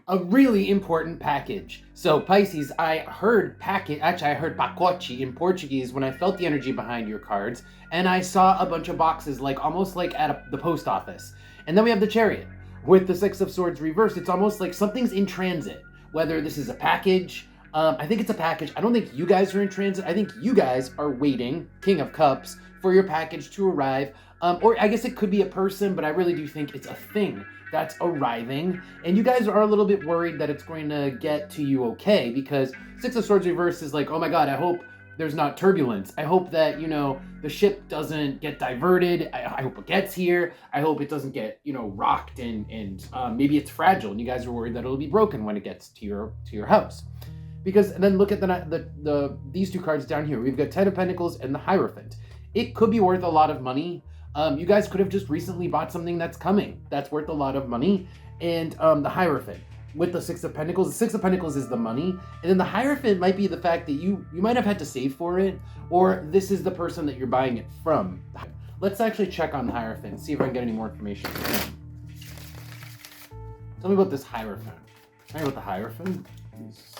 a really important package. So Pisces, I heard package, actually I heard pacote in Portuguese when I felt the energy behind your cards, and I saw a bunch of boxes, like almost like at the post office. And then we have the Chariot. With the Six of Swords reversed, it's almost like something's in transit, whether this is a package. I think it's a package. I don't think you guys are in transit. I think you guys are waiting, King of Cups, for your package to arrive. Or I guess it could be a person, but I really do think it's a thing that's arriving. And you guys are a little bit worried that it's going to get to you okay, because Six of Swords reversed is like, oh my God, I hope there's not turbulence. I hope that, the ship doesn't get diverted. I hope it gets here. I hope it doesn't get, rocked and maybe it's fragile and you guys are worried that it'll be broken when it gets to your house. Because then look at these two cards down here. We've got Ten of Pentacles and the Hierophant. It could be worth a lot of money. You guys could have just recently bought something that's coming that's worth a lot of money. And the Hierophant with the Six of Pentacles. The Six of Pentacles is the money. And then the Hierophant might be the fact that you might have had to save for it, or this is the person that you're buying it from. Let's actually check on the Hierophant, see if I can get any more information from him. Tell me about this Hierophant. Tell me about the Hierophant.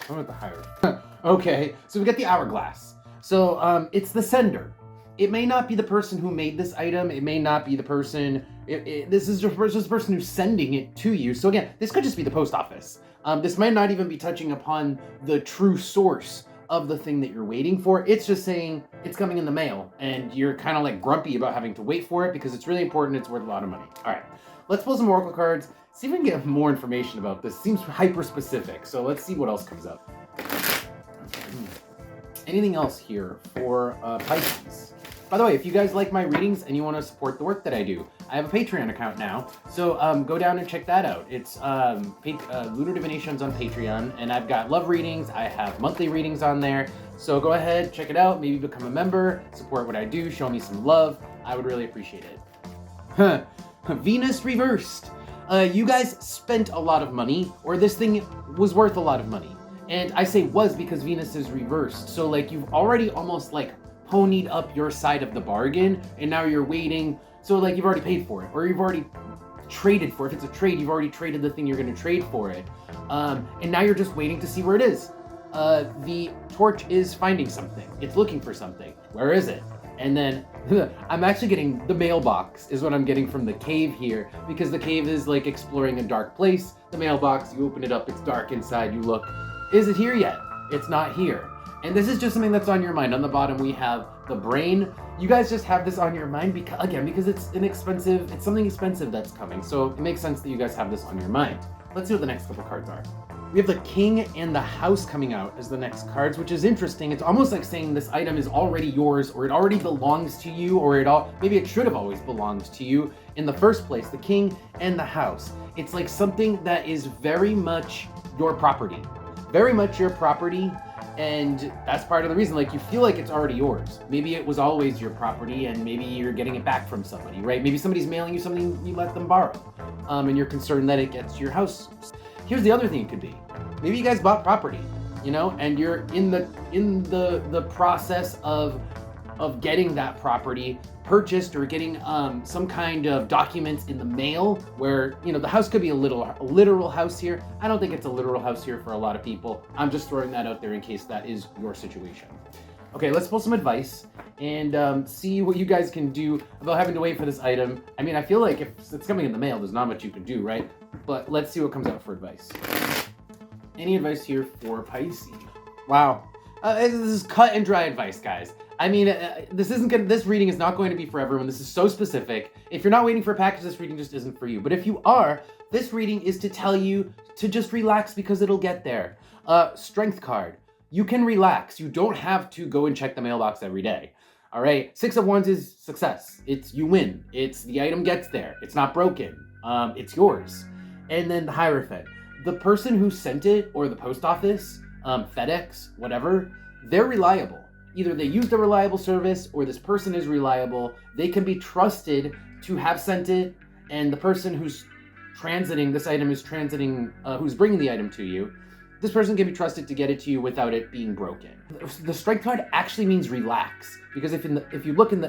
Tell me about the Hierophant. Okay, so we got the Hourglass. So it's the sender. It may not be the person who made this item. It may not be the person. This is just the person who's sending it to you. So again, this could just be the post office. This might not even be touching upon the true source of the thing that you're waiting for. It's just saying it's coming in the mail, and you're kind of like grumpy about having to wait for it because it's really important. It's worth a lot of money. All right, let's pull some oracle cards. See if we can get more information about this. Seems hyper specific. So let's see what else comes up. Anything else here for Pisces? By the way, if you guys like my readings and you want to support the work that I do, I have a Patreon account now. So go down and check that out. It's Lunar Divinations on Patreon, and I've got love readings. I have monthly readings on there. So go ahead, check it out. Maybe become a member, support what I do, show me some love. I would really appreciate it. Venus reversed. You guys spent a lot of money, or this thing was worth a lot of money. And I say was because Venus is reversed. So like you've already almost like ponied up your side of the bargain, and now you're waiting. So like you've already paid for it, or you've already traded for it. If it's a trade, you've already traded the thing you're going to trade for it. And now you're just waiting to see where it is. The torch is finding something. It's looking for something. Where is it? And then I'm actually getting the mailbox is what I'm getting from the cave here, because the cave is like exploring a dark place. The mailbox, you open it up, it's dark inside, you look. Is it here yet? It's not here. And this is just something that's on your mind. On the bottom, we have the brain. You guys just have this on your mind because it's something expensive that's coming. So it makes sense that you guys have this on your mind. Let's see what the next couple cards are. We have the King and the House coming out as the next cards, which is interesting. It's almost like saying this item is already yours, or it already belongs to you, or maybe it should have always belonged to you in the first place. The King and the House. It's like something that is very much your property. Very much your property. And that's part of the reason, like you feel like it's already yours. Maybe it was always your property and maybe you're getting it back from somebody, right? Maybe somebody's mailing you something you let them borrow, and you're concerned that it gets to your house. Here's the other thing it could be. Maybe you guys bought property, and you're in the process of getting that property purchased, or getting some kind of documents in the mail where, the house could be a literal house here. I don't think it's a literal house here for a lot of people. I'm just throwing that out there in case that is your situation. Okay, let's pull some advice and see what you guys can do about having to wait for this item. I mean, I feel like if it's coming in the mail, there's not much you can do, right? But let's see what comes out for advice. Any advice here for Pisces? Wow. This is cut and dry advice, guys. I mean, this reading is not going to be for everyone. This is so specific. If you're not waiting for a package, this reading just isn't for you. But if you are, this reading is to tell you to just relax because it'll get there. Strength card. You can relax. You don't have to go and check the mailbox every day. All right. Six of Wands is success. It's you win. It's the item gets there. It's not broken. It's yours. And then the Hierophant. The person who sent it, or the post office, FedEx, whatever, they're reliable. Either they used a reliable service, or this person is reliable. They can be trusted to have sent it, and the person who's transiting this item is who's bringing the item to you. This person can be trusted to get it to you without it being broken. The Strength card actually means relax, because if you look in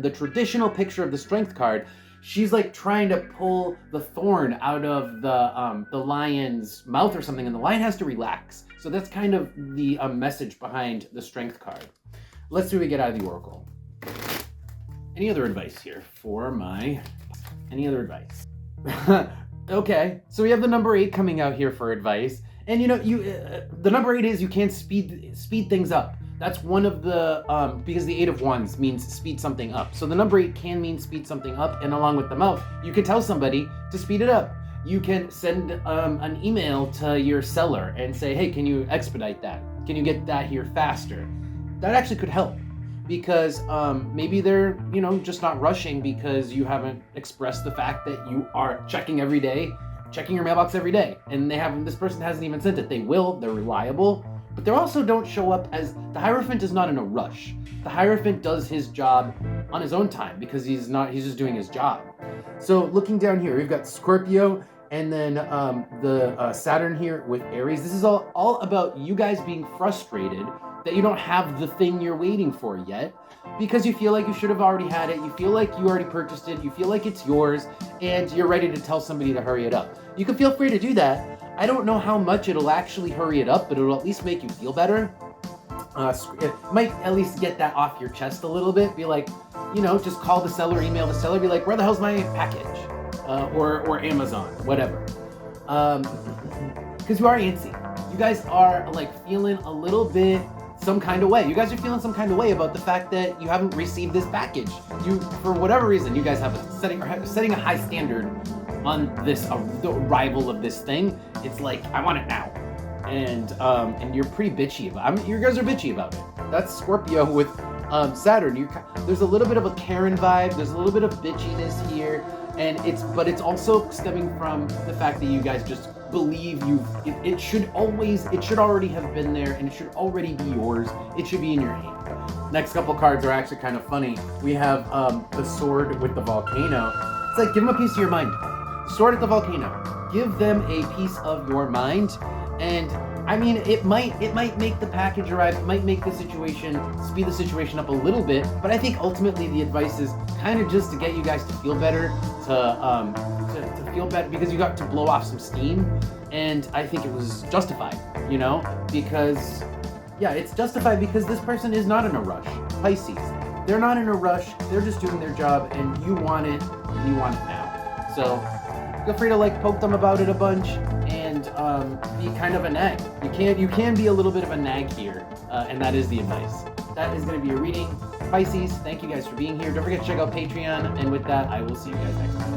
the traditional picture of the Strength card, she's like trying to pull the thorn out of the lion's mouth or something, and the lion has to relax. So that's kind of the message behind the Strength card. Let's see what we get out of the Oracle. Any other advice here for my... Any other advice? Okay, so we have the number 8 coming out here for advice. And you know, the number 8 is you can't speed things up. That's one of the, because the 8 of Wands means speed something up. So the number 8 can mean speed something up, and along with the mouth, you can tell somebody to speed it up. You can send an email to your seller and say, hey, can you expedite that? Can you get that here faster? That actually could help, because maybe they're, you know, just not rushing because you haven't expressed the fact that you are checking every day, checking your mailbox every day, and this person hasn't even sent it. They will, they're reliable, but they also don't show up as, the Hierophant is not in a rush. The Hierophant does his job on his own time because he's just doing his job. So looking down here, we've got Scorpio, and then the Saturn here with Aries. This is all about you guys being frustrated that you don't have the thing you're waiting for yet, because you feel like you should have already had it, you feel like you already purchased it, you feel like it's yours, and you're ready to tell somebody to hurry it up. You can feel free to do that. I don't know how much it'll actually hurry it up, but it'll at least make you feel better. It might at least get that off your chest a little bit. Be like, you know, just call the seller, email the seller, be like, where the hell's my package? Or Amazon, whatever. Because you are antsy. You guys are like feeling a little bit some kind of way. You guys are feeling some kind of way about the fact that you haven't received this package. You, for whatever reason, you guys have setting a high standard on this, the arrival of this thing. It's like, I want it now. And you're pretty bitchy about it. You guys are bitchy about it. That's Scorpio with Saturn. There's a little bit of a Karen vibe. There's a little bit of bitchiness here. And it's also stemming from the fact that you guys just believe it should already have been there, and it should already be yours. It should be in your hand. Next couple cards are actually kind of funny. We have the Sword with the Volcano. It's like, give them a piece of your mind. Sword at the Volcano. Give them a piece of your mind. And I mean, it might make the package arrive, it might make the situation, speed the situation up a little bit, but I think ultimately the advice is kind of just to get you guys to feel better, to feel better, because you got to blow off some steam, and I think it was justified, you know, because, yeah, it's justified because this person is not in a rush. Pisces, they're not in a rush, they're just doing their job, and you want it now. So feel free to like poke them about it a bunch, and be kind of a nag. You can be a little bit of a nag here, and that is the advice. That is going to be a reading. Pisces, thank you guys for being here. Don't forget to check out Patreon, and with that, I will see you guys next time.